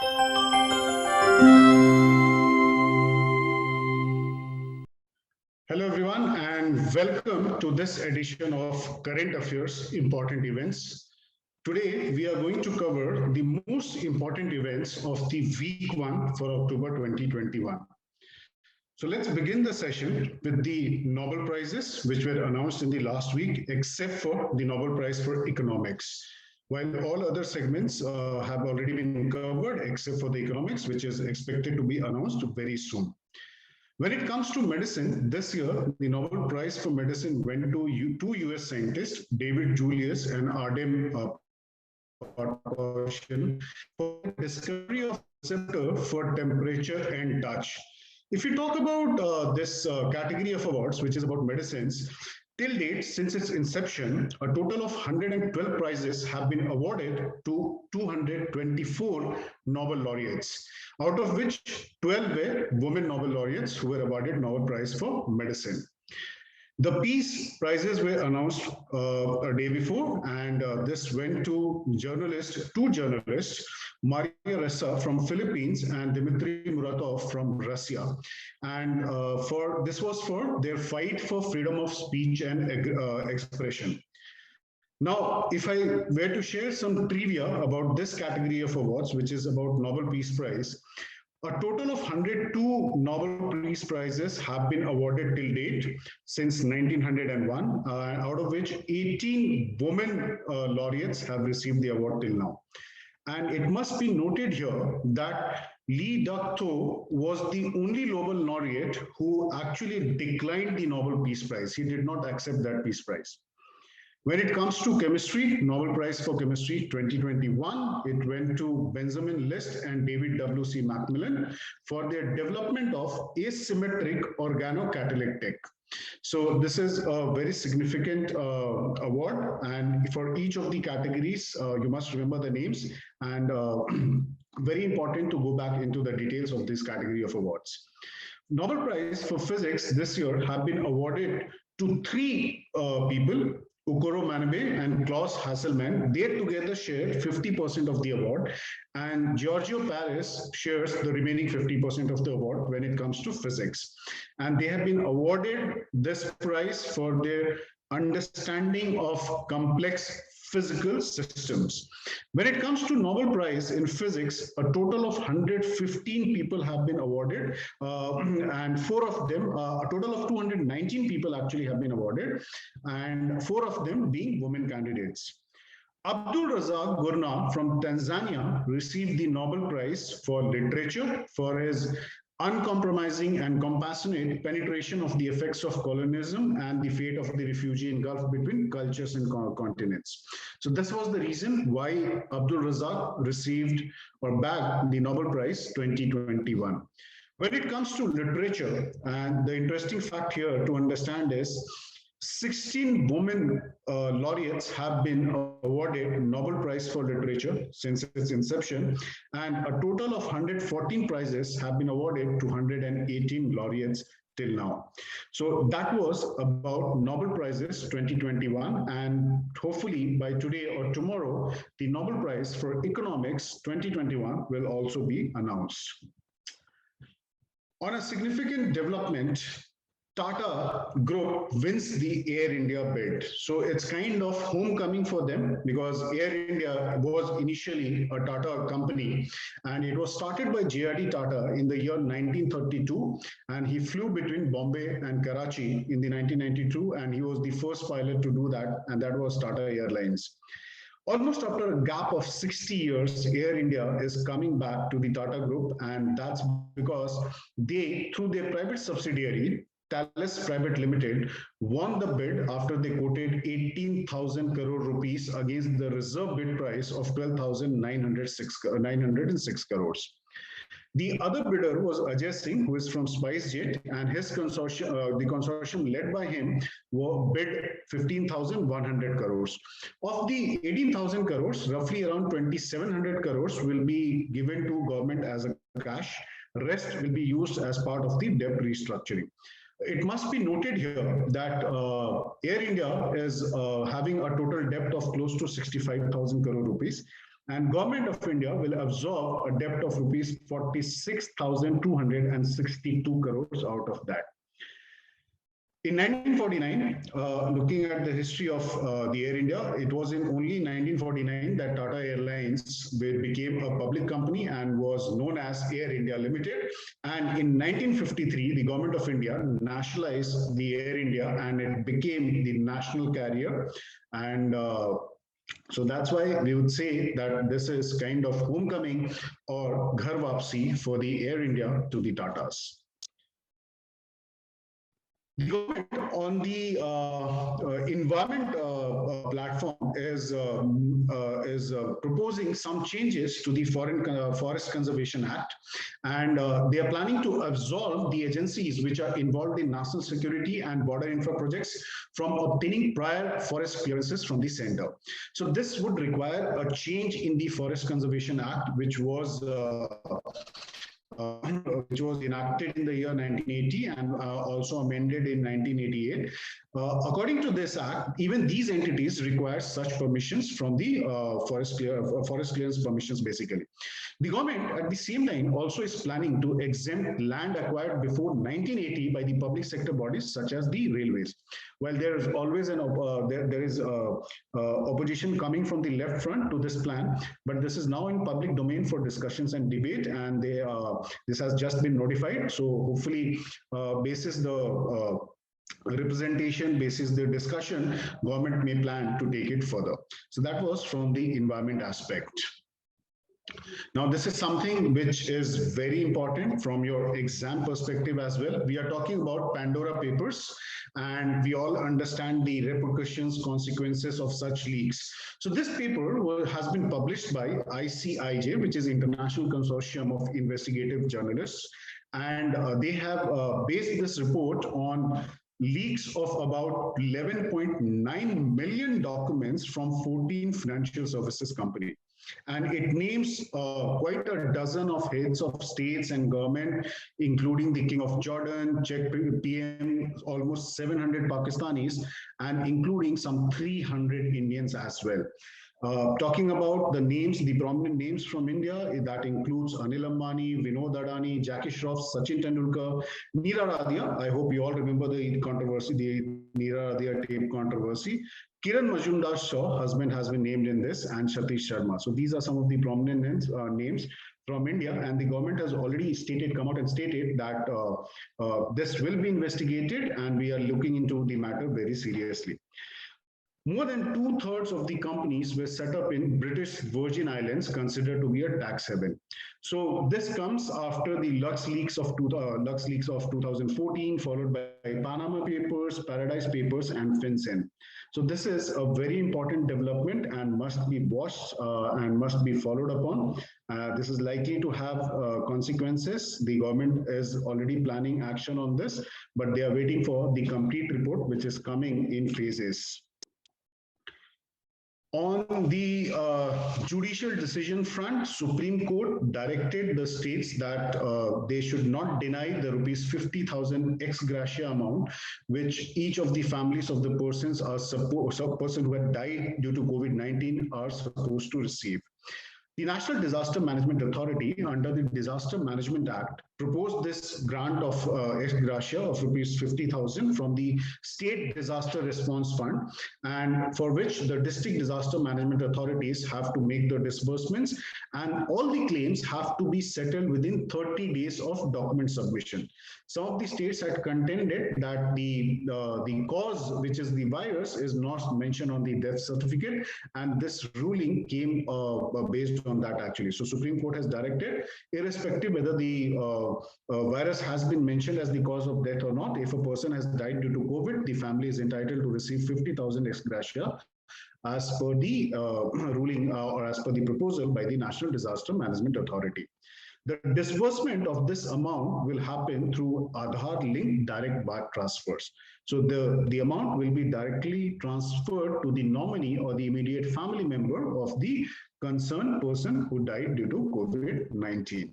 Hello, everyone, and welcome to this edition of Current Affairs Important Events. Today, we are going to cover the most important events of the week one for October 2021. So let's begin the session with the Nobel Prizes, which were announced in the last week, except for the Nobel Prize for Economics. While all other segments have already been covered, except for the economics, which is expected to be announced very soon. When it comes to medicine, this year, the Nobel Prize for Medicine went to two US scientists, David Julius and Ardem Parpazian, for the discovery of receptor for temperature and touch. If you talk about this category of awards, which is about medicines, till date, since its inception, a total of 112 prizes have been awarded to 224 Nobel laureates, out of which 12 were women Nobel laureates who were awarded Nobel Prize for Medicine. The Peace Prizes were announced a day before, and this went to two journalists, Maria Ressa from Philippines and Dmitry Muratov from Russia. And this was for their fight for freedom of speech and expression. Now, if I were to share some trivia about this category of awards, which is about Nobel Peace Prize, a total of 102 Nobel Peace Prizes have been awarded till date since 1901, out of which 18 women laureates have received the award till now. And it must be noted here that Lee Duc-Tho was the only Nobel laureate who actually declined the Nobel Peace Prize. He did not accept that Peace Prize. When it comes to chemistry, Nobel Prize for Chemistry 2021, it went to Benjamin List and David W.C. Macmillan for their development of asymmetric organocatalytic. So this is a very significant award, and for each of the categories, you must remember the names, and very important to go back into the details of this category of awards. Nobel Prize for Physics this year have been awarded to three people, Ukoro Manabe and Klaus Hasselmann. They together shared 50% of the award, and Giorgio Paris shares the remaining 50% of the award when it comes to physics. And they have been awarded this prize for their understanding of complex physical systems. When it comes to Nobel Prize in Physics, a total of 115 people have been awarded, and four of them, a total of 219 people actually have been awarded, and four of them being women candidates. Abdul Razak Gurnah from Tanzania received the Nobel Prize for Literature for his uncompromising and compassionate penetration of the effects of colonialism and the fate of the refugee engulfed between cultures and continents. So this was the reason why Abdul Razak received or bagged the Nobel Prize 2021. When it comes to literature, and the interesting fact here to understand is 16 women laureates have been awarded Nobel Prize for Literature since its inception, and a total of 114 prizes have been awarded to 118 laureates till now. So that was about Nobel Prizes 2021, and hopefully by today or tomorrow, the Nobel Prize for Economics 2021 will also be announced. On a significant development, Tata Group wins the Air India bid. So it's kind of homecoming for them, because Air India was initially a Tata company, and it was started by J.R.D. Tata in the year 1932, and he flew between Bombay and Karachi in the 1992, and he was the first pilot to do that, and that was Tata Airlines. Almost after a gap of 60 years, Air India is coming back to the Tata Group, and that's because they, through their private subsidiary, Thales Private Limited, won the bid after they quoted 18,000 crore rupees against the reserve bid price of 12,906 crores. The other bidder was Ajay Singh, who is from SpiceJet, and his consortium, the consortium led by him, bid 15,100 crores. Of the 18,000 crores, roughly around 2,700 crores will be given to government as a cash. Rest will be used as part of the debt restructuring. It must be noted here that Air India is having a total debt of close to 65,000 crore rupees. and Government of India will absorb a debt of rupees 46,262 crores out of that. In 1949, looking at the history of the Air India, it was in only 1949 that Tata Airlines became a public company and was known as Air India Limited. And in 1953, the Government of India nationalized the Air India and it became the national carrier. And so that's why we would say that this is kind of homecoming or ghar wapsi for the Air India to the Tatas. The government on the environment platform is proposing some changes to the Forest Conservation Act, and they are planning to absolve the agencies which are involved in national security and border infra projects from obtaining prior forest clearances from the center. So this would require a change in the Forest Conservation Act, which was enacted in the year 1980 and also amended in 1988. According to this act, even these entities require such permissions from the forest clearance permissions, basically. The government, at the same time, also is planning to exempt land acquired before 1980 by the public sector bodies, such as the railways. While there is always an opposition coming from the left front to this plan, but this is now in public domain for discussions and debate, and this has just been notified. So hopefully, basis the representation, basis the discussion, government may plan to take it further. So that was from the environment aspect. Now, this is something which is very important from your exam perspective as well. We are talking about Pandora Papers, and we all understand the repercussions, consequences of such leaks. So this paper has been published by ICIJ, which is International Consortium of Investigative Journalists, and they have based this report on leaks of about 11.9 million documents from 14 financial services companies. And it names quite a dozen of heads of states and government, including the King of Jordan, Czech PM, almost 700 Pakistanis, and including some 300 Indians as well. Talking about the names, the prominent names from India, that includes Anil Ambani, Vinod Adani, Jackie Shroff, Sachin Tendulkar, Neera Radia. I hope you all remember the controversy, the Neera Radia tape controversy. Kiran Majumdar-Shaw, husband, has been named in this, and Satish Sharma. So these are some of the prominent names from India, and the government has already come out and stated that this will be investigated, and we are looking into the matter very seriously. More than 2/3 of the companies were set up in British Virgin Islands, considered to be a tax haven. So this comes after the Lux leaks of 2014, followed by Panama Papers, Paradise Papers, and FinCEN. So this is a very important development and must be watched and must be followed upon. This is likely to have consequences. The government is already planning action on this, but they are waiting for the complete report, which is coming in phases. On the judicial decision front, Supreme Court directed the states that they should not deny the rupees 50,000 ex gratia amount, which each of the families of the persons who had died due to COVID-19 are supposed to receive. The National Disaster Management Authority, under the Disaster Management Act, proposed this grant of ex gratia of rupees 50,000 from the State Disaster Response Fund, and for which the district disaster management authorities have to make the disbursements, and all the claims have to be settled within 30 days of document submission. Some of the states had contended that the cause, which is the virus, is not mentioned on the death certificate, and this ruling came based on that actually. So Supreme Court has directed, irrespective whether the virus has been mentioned as the cause of death or not, if a person has died due to COVID, the family is entitled to receive 50,000 ex gratia as per the ruling or as per the proposal by the National Disaster Management Authority. The disbursement of this amount will happen through Aadhaar-linked direct bank transfers. So the amount will be directly transferred to the nominee or the immediate family member of the concerned person who died due to COVID-19.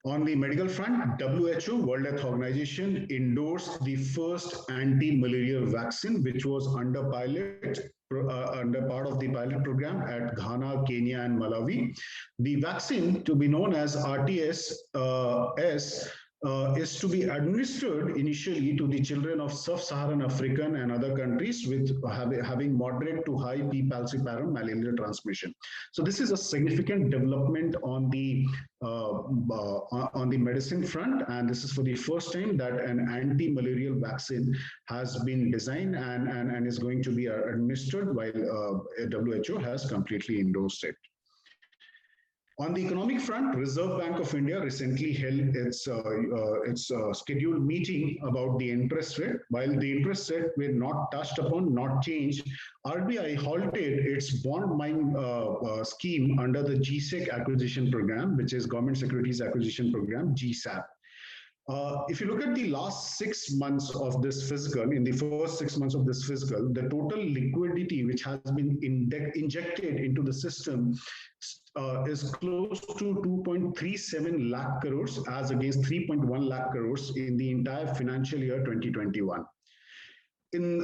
On the medical front, WHO, World Health Organization, endorsed the first anti-malarial vaccine, which was under pilot under part of the pilot program at Ghana, Kenya, and Malawi. The vaccine, to be known as RTS-S, is to be administered initially to the children of sub-Saharan African and other countries with having moderate to high P. falciparum malarial transmission. So this is a significant development on the medicine front, and this is for the first time that an anti-malarial vaccine has been designed and is going to be administered while WHO has completely endorsed it. On the economic front, Reserve Bank of India recently held its scheduled meeting about the interest rate. While the interest rate were not touched upon, not changed, RBI halted its bond buying scheme under the GSEC acquisition program, which is Government Securities Acquisition Program, GSAP. If you look at the last 6 months of this fiscal, in the first 6 months of this fiscal, the total liquidity which has been injected into the system is close to 2.37 lakh crores as against 3.1 lakh crores in the entire financial year 2021. In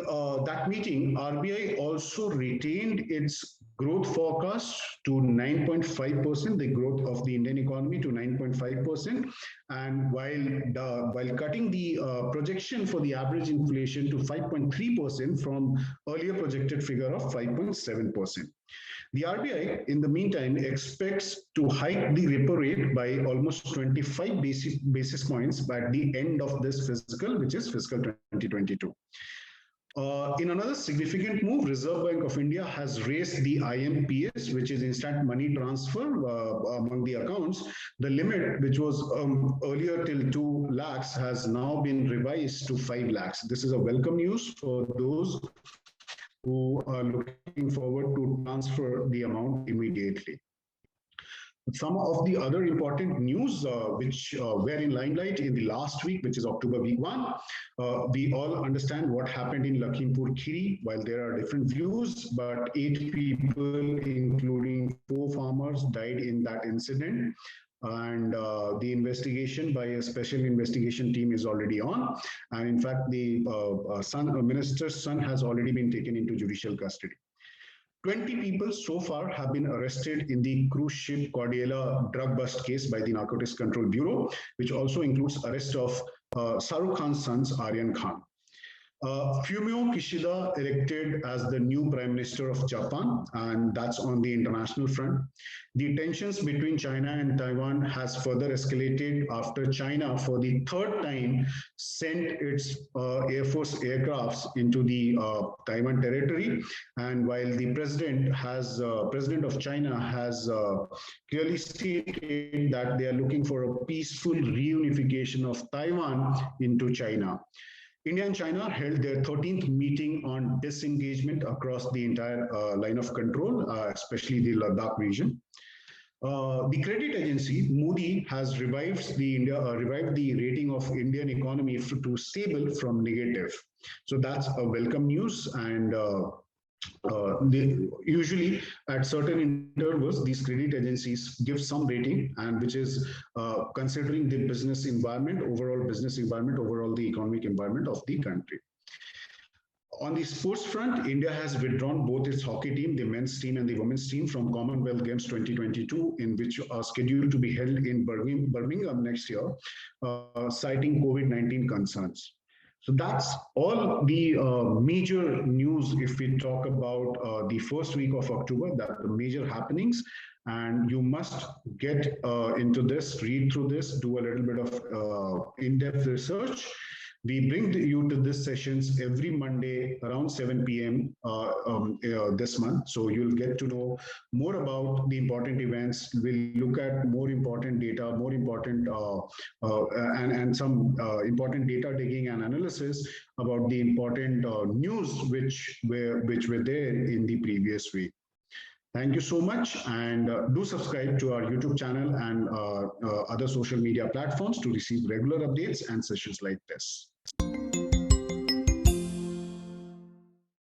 that meeting, RBI also retained its growth forecast to 9.5%, the growth of the Indian economy to 9.5%, and while cutting the projection for the average inflation to 5.3% from earlier projected figure of 5.7%. The RBI, in the meantime, expects to hike the repo rate by almost 25 basis points by the end of this fiscal, which is fiscal 2022. In another significant move, Reserve Bank of India has raised the IMPS, which is instant money transfer among the accounts. The limit, which was earlier till 2 lakhs, has now been revised to 5 lakhs. This is a welcome news for those who are looking forward to transfer the amount immediately. Some of the other important news which were in limelight in the last week, which is October week 1, we all understand what happened in Lakhimpur Kheri. While there are different views, but 8 people, including 4 farmers, died in that incident. And the investigation by a special investigation team is already on. And in fact, the minister's son has already been taken into judicial custody. 20 people so far have been arrested in the cruise ship Cordiella drug bust case by the Narcotics Control Bureau, which also includes arrest of Shahrukh Khan's sons, Aryan Khan. Fumio Kishida elected as the new Prime Minister of Japan, and that's on the international front. The tensions between China and Taiwan has further escalated after China, for the 3rd time, sent its Air Force aircrafts into the Taiwan territory. And while the president of China has clearly stated that they are looking for a peaceful reunification of Taiwan into China. India and China held their 13th meeting on disengagement across the entire line of control, especially the Ladakh region. The credit agency Moody has revived the rating of Indian economy to stable from negative. So that's a welcome news, and usually at certain intervals, these credit agencies give some rating, and which is considering the business environment, overall the economic environment of the country. On the sports front, India has withdrawn both its hockey team, the men's team and the women's team, from Commonwealth Games 2022, in which are scheduled to be held in Birmingham next year, citing COVID-19 concerns. So that's all the major news if we talk about the first week of October, that the major happenings. And you must get into this, read through this, do a little bit of in-depth research. We bring you to these sessions every Monday around 7 p.m. This month. So you'll get to know more about the important events. We'll look at more important data, more important and some important data digging and analysis about the important news which were there in the previous week. Thank you so much, and do subscribe to our YouTube channel and other social media platforms to receive regular updates and sessions like this.